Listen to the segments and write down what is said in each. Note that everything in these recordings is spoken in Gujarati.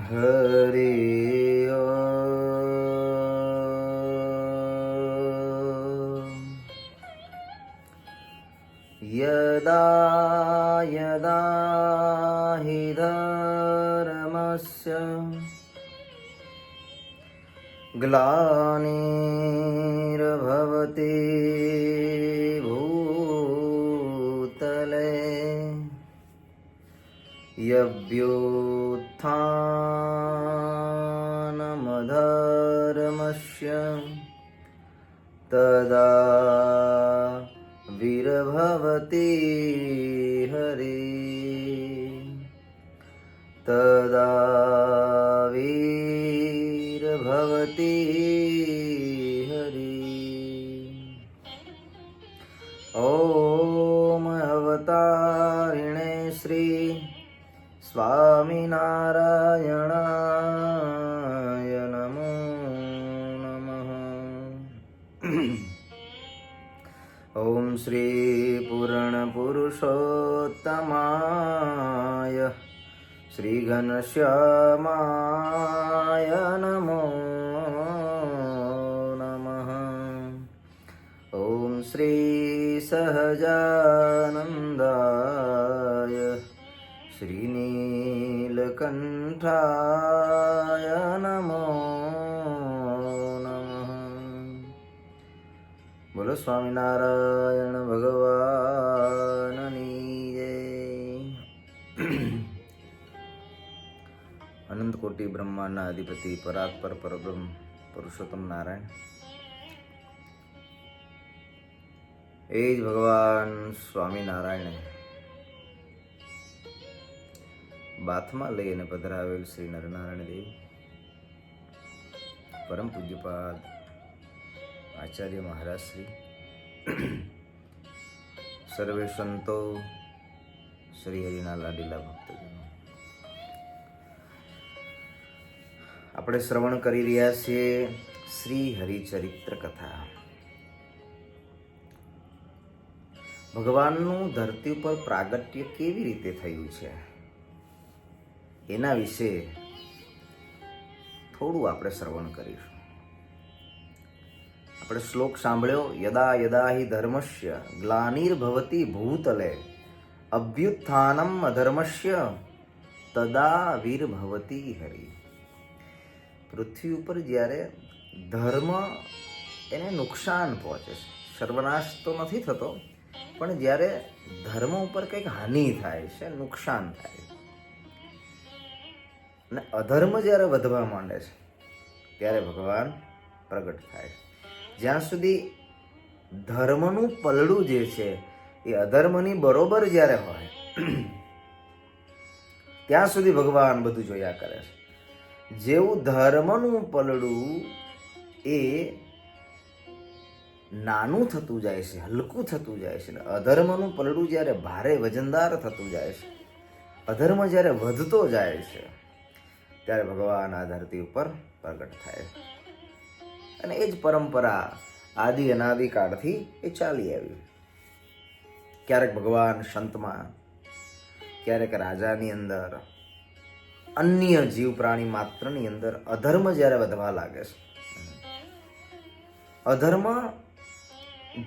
હરે યદા યદા હિ ધર્મસ્ય ગ્લાનિર્ભવતિ ભૂતલે યભ્યુત્થાનમધર્મસ્ય તદા વિર્ભવતિ હરિ તદા વિર્ભવતિ હરિ. ઓમ અવતારિણે શ્રી સ્વામિનારાયણાય નમો નમઃ. ઓમ શ્રી પૂર્ણ પુરુષોત્તમાય શ્રી ઘનશ્યામાય નમો નમઃ. ઓમ શ્રી સહજાનંદાય શ્રી નીલકંઠાય નમો નમઃ. બોલો સ્વામિનારાયણ ભગવાનની જય. અનંત કોટી બ્રહ્માંડના અધિપતિ પરાત્પર પરબ્રહ્મ પુરુષોત્તમ નારાયણ, એ જ ભગવાન સ્વામિનારાયણે બાથમાં લઈને પધરાવેલ શ્રી નરનારાયણ દેવ પરમ પૂજ્યપાદ આચાર્ય મહારાજ શ્રી, સર્વે સંતો, શ્રી હરિના લાડીલા ભક્તજનો, આપણે શ્રવણ કરી રહ્યા છીએ શ્રી હરિચરિત્ર કથા. ભગવાનનું ધરતી ઉપર પ્રાગટ્ય કેવી રીતે થયું છે એના વિશે થોડું આપણે શ્રવણ કરીશું. આપણે શ્લોક સાંભળ્યો, યદા યદા હિ ધર્મસ્ય ગ્લાનિર્ભવતિ ભૂતલે અભ્યુત્થાનમ અધર્મસ્ય તદા વિર્ભવતિ હરિ. પૃથ્વી ઉપર જ્યારે ધર્મ એને નુકસાન પહોંચે છે, સર્વનાશ તો નથી થતો, પણ જ્યારે ધર્મ ઉપર કંઈક હાનિ થાય છે, નુકસાન થાય છે, અને અધર્મ જ્યારે વધવા માંડે છે ત્યારે ભગવાન પ્રગટ થાય છે. જ્યાં સુધી ધર્મનું પલડું જે છે એ અધર્મની બરોબર જ્યારે હોય ત્યાં સુધી ભગવાન બધું જોયા કરે છે. જેવું ધર્મનું પલડું એ નાનું થતું જાય છે, હલકું થતું જાય છે, અધર્મનું પલડું જ્યારે ભારે વજનદાર થતું જાય છે, અધર્મ જ્યારે વધતો જાય છે, ત્યારે ભગવાન આ ધરતી ઉપર પ્રગટ થાય. અને એ જ પરંપરા આદિ અનાદિકાળથી એ ચાલી આવી. ક્યારેક ભગવાન સંતમાં, ક્યારેક રાજાની અંદર, અન્ય જીવ પ્રાણી માત્રની અંદર અધર્મ જ્યારે વધવા લાગે છે, અધર્મ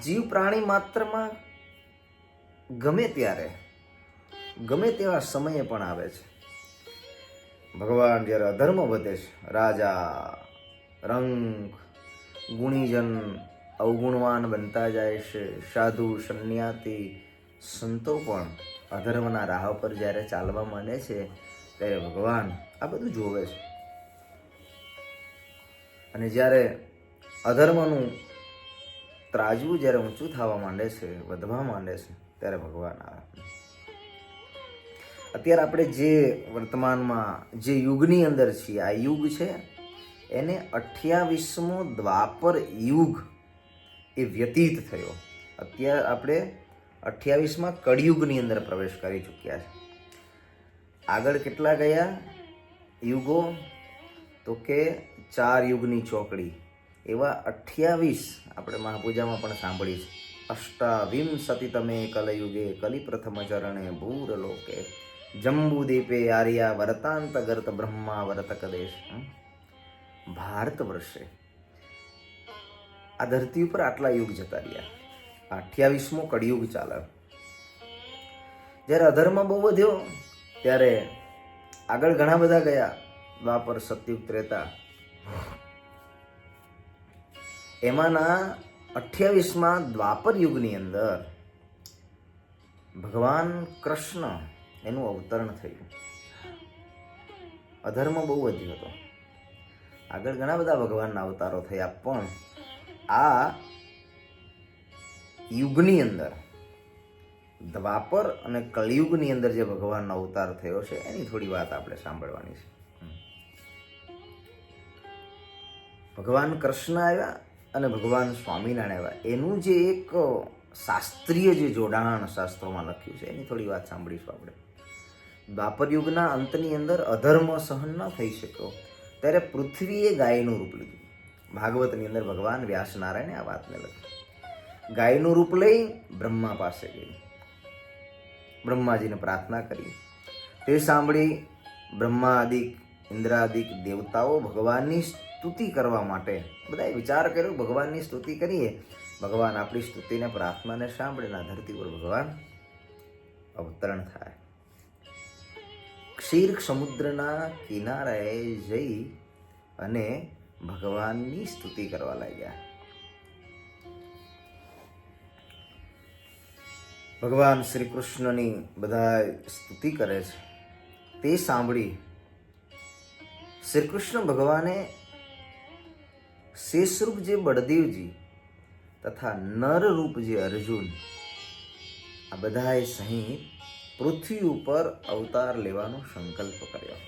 જીવ પ્રાણી માત્રમાં ગમે ત્યારે, ગમે તેવા સમયે પણ આવે છે. ભગવાન જ્યારે અધર્મ વધે છે, રાજા, રંક, ગુણીજન અવગુણવાન બનતા જાય છે, સાધુ, સંન્યાસી, સંતો પણ અધર્મના રાહ પર જ્યારે ચાલવા માંડે છે, ત્યારે ભગવાન આ બધું જોવે છે. અને જ્યારે અધર્મનું ત્રાજવું જ્યારે ઊંચું થવા માંડે છે, વધવા માંડે છે, ત્યારે ભગવાન આવે. અત્યારે આપણે જે વર્તમાનમાં જે યુગની અંદર છીએ, આ યુગ છે એને 28મો દ્વાપર યુગ એ વ્યતીત થયો. અત્યારે આપણે 28મા કળિયુગની અંદર પ્રવેશ કરી ચૂક્યા છે. આગળ કેટલા ગયા યુગો? તો કે 4 યુગની ચોકડી, એવા 28 આપણે મહાપૂજામાં પણ સાંભળી છે. અષ્ટાવિંશતિતમે કલયુગે કલિ પ્રથમ ચરણે ભૂરલોકે જંબુદીપે આર્યા વરતાંત ગર્ત બ્રહ્મા વરતક દેશ. ભારત વર્ષે આ ધરતી ઉપર આટલા યુગ જતા રહ્યા. 28મો કળિયુગ ચાલે. જ્યારે અધર્મ બહુ વધ્યો ત્યારે આગળ ઘણા બધા ગયા. દ્વાપર, સતયુગ, ત્રેતા. એમાંના 28મા દ્વાપર યુગની અંદર ભગવાન કૃષ્ણ એનું અવતરણ થયું. અધર્મ બહુ વધ્યો હતો. આગળ ઘણા બધા ભગવાનના અવતારો થયા, પણ આ યુગની અંદર દ્વાપર અને કળિયુગની અંદર જે ભગવાનનો અવતાર થયો છે એની થોડી વાત આપણે સાંભળવાની છે. ભગવાન કૃષ્ણ આવ્યા અને ભગવાન સ્વામિનારાયણ આવ્યા, એનું જે એક શાસ્ત્રીય જે જોડાણ શાસ્ત્રોમાં લખ્યું છે એની થોડી વાત સાંભળીશું આપણે. દ્વાપર યુગના અંતની અંદર અધર્મ સહન ન થઈ શક્યો ત્યારે પૃથ્વીએ ગાયનું રૂપ લીધું. ભાગવતની અંદર ભગવાન વ્યાસ નારાયણે આ વાતને લખી. ગાયનું રૂપ લઈ બ્રહ્મા પાસે ગઈ, બ્રહ્માજીને પ્રાર્થના કરી. તે સાંભળી બ્રહ્માદિક, ઇન્દ્રાદિક દેવતાઓ ભગવાનની સ્તુતિ કરવા માટે બધાએ વિચાર કર્યો, ભગવાનની સ્તુતિ કરીએ. ભગવાન આપણી સ્તુતિને, પ્રાર્થનાને સાંભળીને ધરતી પર ભગવાન અવતરણ થાય. ક્ષીર સમુદ્રના કિનારાએ જઈ અને ભગવાનની સ્તુતિ કરવા લાગ્યા. ભગવાન શ્રી કૃષ્ણની બધા સ્તુતિ કરે છે. તે સાંભળી શ્રી કૃષ્ણ ભગવાને શેષરૂપ જે બળદેવજી તથા નરરૂપ જે અર્જુન, આ બધાએ સહિત પૃથ્વી ઉપર અવતાર લેવાનો સંકલ્પ કર્યો.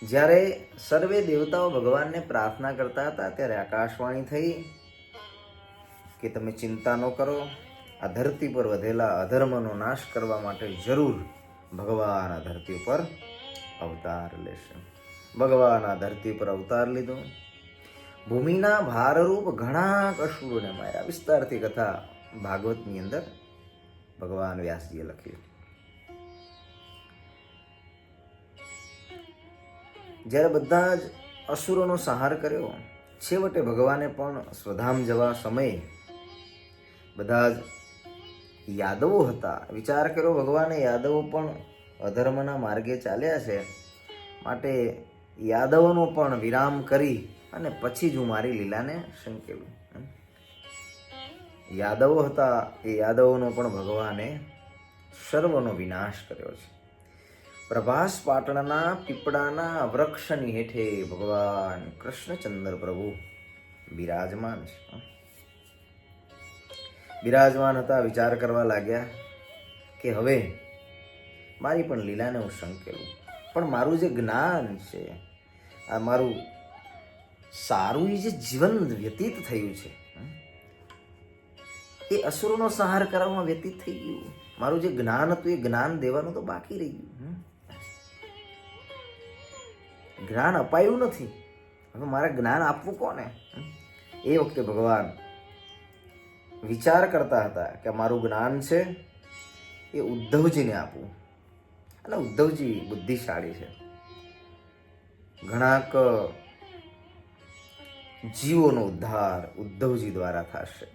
જ્યારે સર્વે દેવતાઓ ભગવાનને પ્રાર્થના કરતા હતા ત્યારે આકાશવાણી થઈ કે તમે ચિંતા ન કરો, આ ધરતી પર વધેલા અધર્મનો નાશ કરવા માટે જરૂર ભગવાન આ ધરતી ઉપર અવતાર લેશે. ભગવાન આ ધરતી પર અવતાર લીધો. ભૂમિના ભારરૂપ ઘણા અસુરોને માર્યા. વિસ્તારથી કથા ભાગવતની અંદર ભગવાન વ્યાસજીએ લખ્યું. જ્યારે બધા જ અસુરોનો સંહાર કર્યો, છેવટે ભગવાને પણ સ્વધામ જવા સમયે બધા જ યાદવો હતા. વિચાર કર્યો ભગવાને યાદવો પણ અધર્મના માર્ગે ચાલ્યા છે, માટે યાદવોનો પણ વિરામ કરી અને પછી જ હું મારી લીલાને સંકેલું. યાદવો હતા, એ યાદવોનો પણ ભગવાને સર્વનો વિનાશ કર્યો છે. પ્રભાસ પાટણના પીપળાના વૃક્ષની હેઠે ભગવાન કૃષ્ણચંદ્ર પ્રભુ બિરાજમાન છે. બિરાજમાન હતા. વિચાર કરવા લાગ્યા કે હવે મારી પણ લીલાને હું સંકેલું, પણ મારું જે જ્ઞાન છે, આ મારું સારું એ જે જીવન વ્યતીત થયું છે એ અસુરોનો સંહાર કરવામાં વ્યતીત થઈ ગયું. મારું જે જ્ઞાન હતું એ જ્ઞાન દેવાનું તો બાકી રહી ગયું. જ્ઞાન અપાયું નથી, હવે મારે જ્ઞાન આપવું કોને? એ વખતે ભગવાન વિચાર કરતા હતા કે મારું જ્ઞાન છે એ ઉદ્ધવજીને આપવું. અને ઉદ્ધવજી બુદ્ધિશાળી છે, ઘણાક જીવોનો ઉદ્ધાર ઉદ્ધવજી દ્વારા થશે.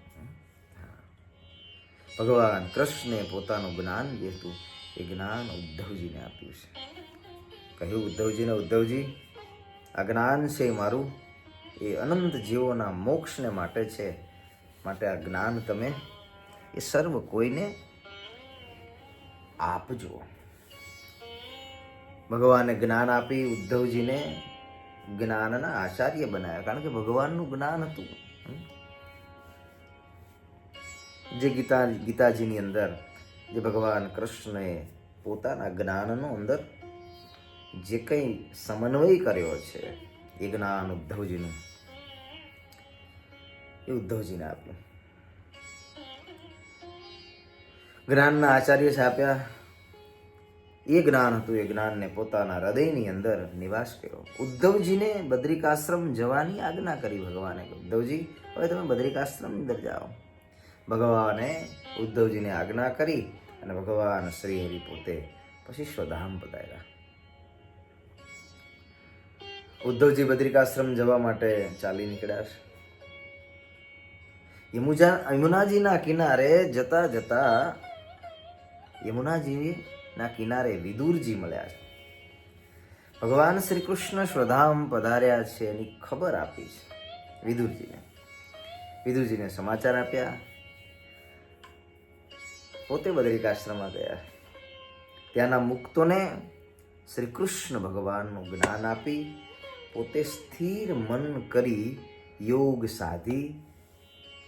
ભગવાન કૃષ્ણે પોતાનું જ્ઞાન જે હતું એ જ્ઞાન ઉદ્ધવજીને આપ્યું છે. કહ્યું ઉદ્ધવજીને, ઉદ્ધવજી આ જ્ઞાન છે મારું, એ અનંત જીવોના મોક્ષને માટે છે, માટે આ જ્ઞાન તમે એ સર્વ કોઈને આપજો. ભગવાને જ્ઞાન આપી ઉદ્ધવજીને જ્ઞાનના આચાર્ય બનાવ્યા, કારણ કે ભગવાનનું જ્ઞાન હતું. જે ગીતાજીની અંદર જે ભગવાન કૃષ્ણએ પોતાના જ્ઞાનનો અંદર જે કંઈ સમન્વય કર્યો છે એ જ્ઞાન ઉદ્ધવજીનું, એ ઉદ્ધવજીને આપ્યું. જ્ઞાનના આચાર્ય આપ્યા. એ જ્ઞાન હતું, એ જ્ઞાનને પોતાના હૃદયની અંદર નિવાસ કર્યો. ઉદ્ધવજીને બદ્રિકાશ્રમ જવાની આજ્ઞા કરી ભગવાને. ઉદ્ધવજી હવે તમે બદ્રિકાશ્રમની અંદર જાઓ. ભગવાને ઉદ્ધવજીને આજ્ઞા કરી અને ભગવાન શ્રી હરિ પોતે પછી સ્વધામ પધાર્યા. ઉદ્ધવજી બદ્રિકાશ્રમ જવા માટે ચાલી નીકળ્યા છે. યમુનાજીના કિનારે જતા જતા યમુનાજીના કિનારે વિદુરજી મળ્યા છે. ભગવાન શ્રી કૃષ્ણ સ્વધામ પધાર્યા છે એની ખબર આપી છે વિદુરજીને. વિદુરજીને સમાચાર આપ્યા. પોતે બદ્રિકાશ્રમમાં ગયા. ત્યાંના મુક્તોને શ્રી કૃષ્ણ ભગવાનનું જ્ઞાન આપી પોતે સ્થિર મન કરી યોગ સાધી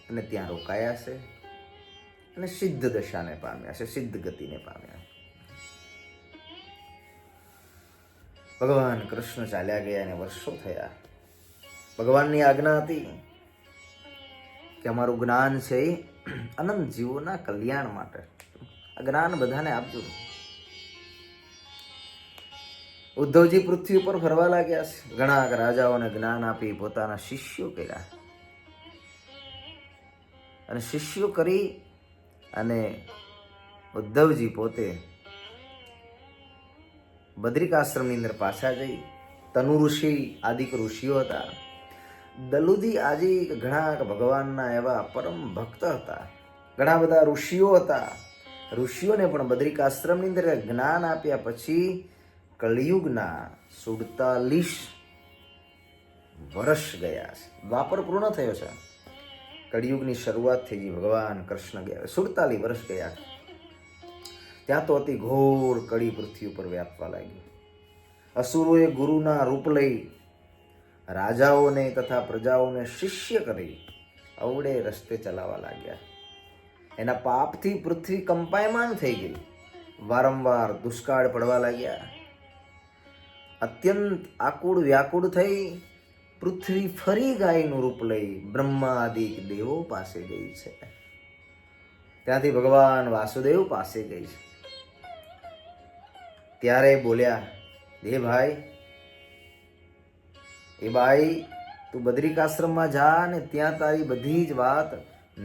અને ત્યાં રોકાયા છે અને સિદ્ધ દશાને પામ્યા છે, સિદ્ધ ગતિને પામ્યા. ભગવાન કૃષ્ણ ચાલ્યા ગયા અને વર્ષો થયા. ભગવાનની આજ્ઞા હતી કે અમારું જ્ઞાન છે એ અનંત જીવોના કલ્યાણ માટે. આ જ્ઞાન બધાને આપજો. ઉદ્ધવજી પૃથ્વી ઉપર ફરવા લાગ્યા છે. ઘણા રાજાઓને જ્ઞાન આપી પોતાના શિષ્યો કર્યા અને શિષ્યો કરી અને ઉદ્ધવજી પોતે બદ્રિકાશ્રમની અંદર પાછા જઈ તનુ ઋષિ આદિક ઋષિઓ હતા. દલુદી આદિ ઘણા ભગવાનના એવા પરમ ભક્ત હતા. ઘણા બધા ઋષિઓ હતા. ઋષિઓને પણ બદ્રિકાશ્રમની અંદર જ્ઞાન આપ્યા પછી કળિયુગના 47 વર્ષ ગયા છે. દ્વાપર પૂર્ણ થયો છે. કળિયુગની શરૂઆત થઈ ગઈ. ભગવાન કૃષ્ણ ગયા 47 વર્ષ ગયા. ત્યાં તો અતિ ઘોર કળી પૃથ્વી ઉપર વ્યાપવા લાગ્યું. અસુરોએ ગુરુના રૂપ લઈ રાજાઓને તથા પ્રજાઓને શિષ્ય કરી અવડે રસ્તે ચલાવવા લાગ્યા. એના પાપથી પૃથ્વી કંપાયમાન થઈ ગઈ. વારંવાર દુષ્કાળ પડવા લાગ્યા. અત્યંત આકુળ વ્યાકુળ થઈ પૃથ્વી ફરી ગાયનું રૂપ લઈ બ્રહ્માદિક દેવો પાસે ગઈ છે. ત્યાંથી ભગવાન વાસુદેવ પાસે ગઈ છે. ત્યારે બોલ્યા, હે ભાઈ, એ ભાઈ તું બદ્રિકાશ્રમમાં જા ને ત્યાં તારી બધી જ વાત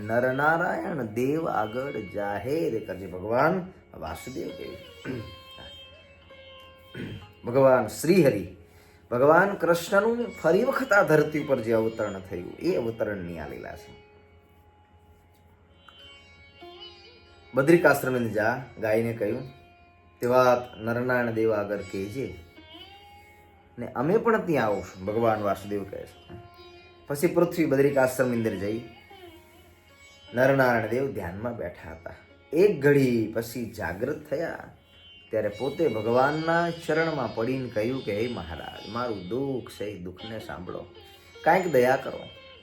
નરનારાયણ દેવ આગળ જાહેર કરજે. ભગવાન વાસુદેવ કહે. ભગવાન શ્રીહરિ ભગવાન કૃષ્ણનું ફરી વખત આ ધરતી ઉપર જે અવતરણ થયું એ અવતરણની આ લીલા છે. બદ્રિકાશ્રમ જા ગાયને કહ્યું તે વાત નરનારાયણ દેવ આગળ કહેજે ને અમે પણ ત્યાં આવશું. ભગવાન વાસુદેવ કહે છે. પછી પૃથ્વી બદ્રિકાશ્રમની અંદર જઈ નરનારાયણ દેવ ધ્યાનમાં બેઠા હતા. એક ઘડી પછી જાગૃત થયા. ત્યારે પોતે ભગવાનના ચરણમાં પડીને કહ્યું કે હે મહારાજ, મારું દુઃખ છે એ દુઃખને સાંભળો, કાંઈક દયા કરો.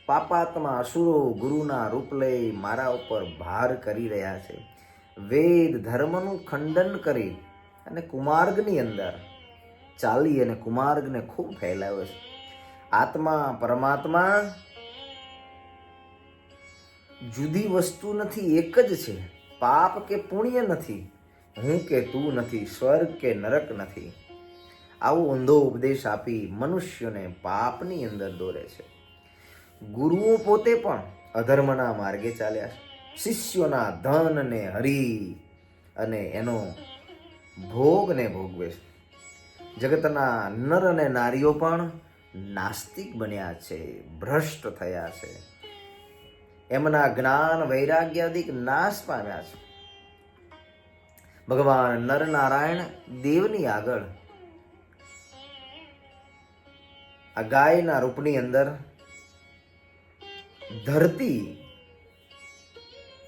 પાપાત્મા અસુરો ગુરુના રૂપ લઈ મારા ઉપર ભાર કરી રહ્યા છે. વેદ ધર્મનું ખંડન કરી અને કુમાર્ગની અંદર ચાલી અને કુમાર્ગને ખૂબ ફેલાવ્યો છે. આત્મા પરમાત્મા જુદી વસ્તુ નથી, એક જ છે. પાપ કે પુણ્ય નથી, હું કે તું નથી, સ્વર્ગ કે નરક નથી. આવો ઊંધો ઉપદેશ આપી મનુષ્યને પાપની અંદર દોરે છે. ગુરુઓ પોતે પણ અધર્મના માર્ગે ચાલ્યા છે. શિષ્યોના ધનને હરી અને એનો ભોગને ભોગવે છે. જગતના નર અને નારીઓ પણ નાસ્તિક બન્યા છે, ભ્રષ્ટ થયા છે. એમના જ્ઞાન વૈરાગ્યાદિક નાશ પામ્યા છે. ભગવાન નરનારાયણ દેવની આગળ આ ગાયના રૂપની અંદર ધરતી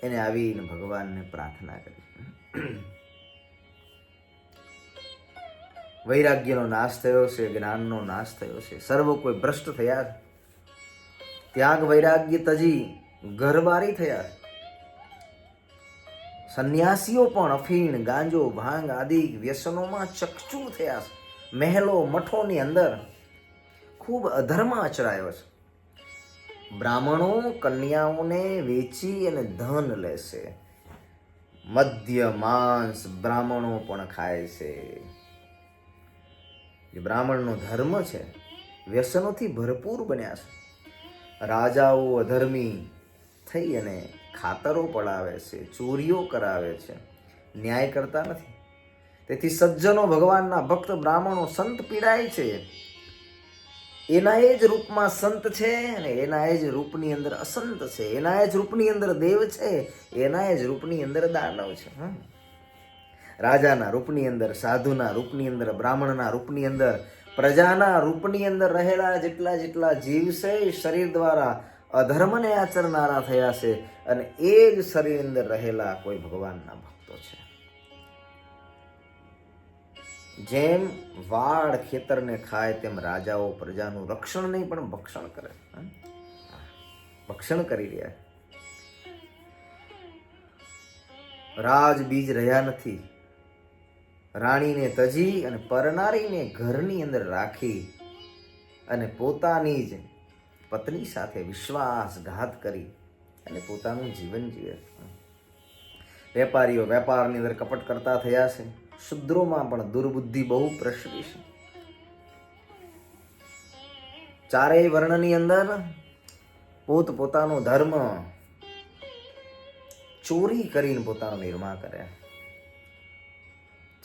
એને આવીને ભગવાનને પ્રાર્થના કરી. વૈરાગ્યનો નાશ થયો છે, જ્ઞાનનો નાશ થયો છે, સર્વ કોઈ ભ્રષ્ટ થયા. ત્યાગ વૈરાગ્ય તજી ઘરબારી થયા. સંન્યાસીઓ પણ અફીણ, ગાંજો, ભાંગ આદિ વ્યસનોમાં ચકચૂર થયા છે. મહેલો મઠોની અંદર ખૂબ અધર્મ આચરાયો છે. બ્રાહ્મણો કન્યાઓને વેચી અને ધન લેશે. મદ્ય માંસ બ્રાહ્મણો પણ ખાય છે. જે બ્રાહ્મણનો ધર્મ છે વ્યસનોથી ભરપૂર બન્યા છે. રાજાઓ અધર્મી થઈ અને ખાતરો પડાવે છે, ચોરીઓ કરાવે છે, ન્યાય કરતા નથી. તેથી સજ્જનો, ભગવાનના ભક્ત, બ્રાહ્મણો, સંત પીડાય છે. એના એ જ રૂપમાં સંત છે અને એના એ જ રૂપની અંદર અસંત છે. એના એ જ રૂપની અંદર દેવ છે, એના એ જ રૂપની અંદર દાનવ છે. રાજાના રૂપની અંદર, સાધુના રૂપની અંદર, બ્રાહ્મણના રૂપની અંદર, પ્રજાના રૂપની અંદર રહેલા જેટલા જેટલા જીવ છે એ શરીર દ્વારા અધર્મને આચરનારા થયા છે અને એ જ શરીર અંદર રહેલા કોઈ ભગવાનના ભક્તો છે. જેમ વાડ ખેતરને ખાય તેમ રાજાઓ પ્રજાનું રક્ષણ નહીં પણ ભક્ષણ કરે. ભક્ષણ કરી રહ્યા. રાજ બીજ રહ્યા નથી. રાણીને તજી અને પરનારીને ઘરની અંદર રાખી અને પોતાની જ પત્ની સાથે વિશ્વાસઘાત કરી અને પોતાનું જીવન જીવે. વેપારીઓ વેપારની અંદર કપટ કરતા થયા છે. શુદ્રોમાં પણ દુર્બુદ્ધિ બહુ પ્રસરી છે. ચારેય વર્ણની અંદર પોતાનો ધર્મ ચોરી કરીને પોતાનો નિર્માણ કર્યા.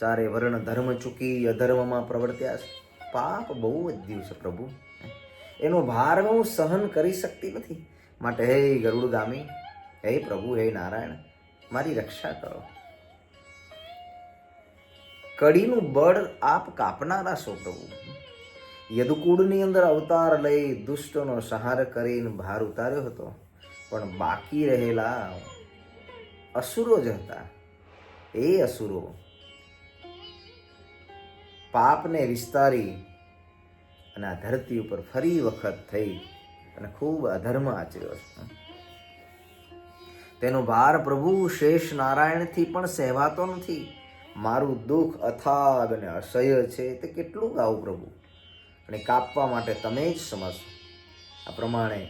ચારે વર્ણ ધર્મ ચૂકી અધર્મમાં પ્રવર્ત્યા છે. પાપ બહુ વધ્યું છે પ્રભુ. એનો ભાર હું સહન કરી શકતી નથી. માટે હે ગરુડગામી, હે પ્રભુ, હે નારાયણ, મારી રક્ષા કરો. કડીનું બળ આપ કાપનારા છો પ્રભુ. યદુકુળની અંદર અવતાર લઈ દુષ્ટનો સંહાર કરીને ભાર ઉતાર્યો હતો, પણ બાકી રહેલા અસુરો જ હતા. એ અસુરો પાપને વિસ્તારી અને આ ધરતી ઉપર ફરી વખત થઈ અને ખૂબ અધર્મ આચર્યો છે. તેનો ભાર પ્રભુ શેષ નારાયણથી પણ સહેવાતો નથી. મારું દુઃખ અથાગ અને અસહ્ય છે, તે કેટલું ગાવું પ્રભુ, અને કાપવા માટે તમે જ સમજશો. આ પ્રમાણે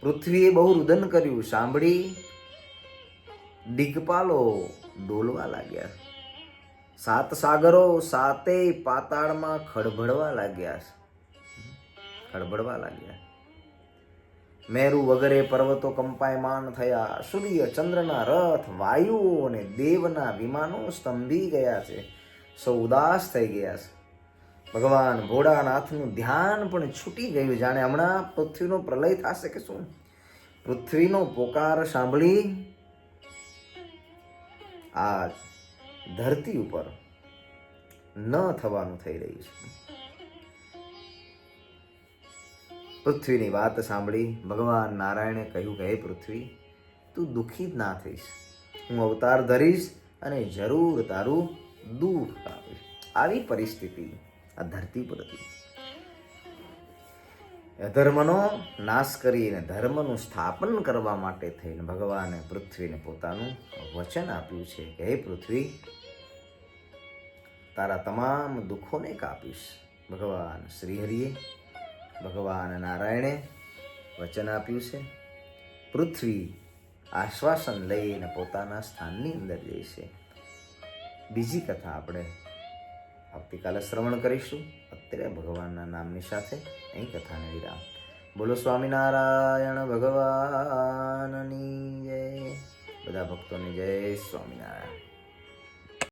પૃથ્વીએ બહુ રુદન કર્યું. સાંભળી દિગ્પાલો ડોલવા લાગ્યા. સાત સાગરો સાતેય પાતાળમાં ખડભડવા લાગ્યા. મેરુ વગેરે પર્વતો કંપાયમાન થયા. સૂર્ય ચંદ્રના રથ, વાયુઓ અને દેવના વિમાનો સ્તંભી ગયા છે. સૌ ઉદાસ થઈ ગયા છે. ભગવાન ભોળાનાથનું ધ્યાન પણ છૂટી ગયું. જાણે હમણાં પૃથ્વીનો પ્રલય થશે કે શું. પૃથ્વીનો પોકાર સાંભળી આ ધરતી ઉપર ન થવાનું થઈ રહ્યું છે. પૃથ્વીની વાત સાંભળી ભગવાન નારાયણે કહ્યું કે હે પૃથ્વી, તું દુઃખી જ ના થઈશ. હું અવતાર ધરીશ અને જરૂર તારું દુઃખ કાપીશ. આવી પરિસ્થિતિ આ ધરતી પર હતી. અધર્મનો નાશ કરીને ધર્મનું સ્થાપન કરવા માટે થઈને ભગવાને પૃથ્વીને પોતાનું વચન આપ્યું છે કે હે પૃથ્વી, તારા તમામ દુઃખોને કાપીશ. ભગવાન શ્રીહરિએ, ભગવાન નારાયણે વચન આપ્યું છે. પૃથ્વી આશ્વાસન લઈને પોતાના સ્થાનની અંદર જશે. બીજી કથા આપણે આવતીકાલે શ્રવણ કરીશું. અત્યારે ભગવાનના નામની સાથે અહીં કથાને વિરામ. બોલો સ્વામિનારાયણ ભગવાનની જય. બધા ભક્તોની જય સ્વામિનારાયણ.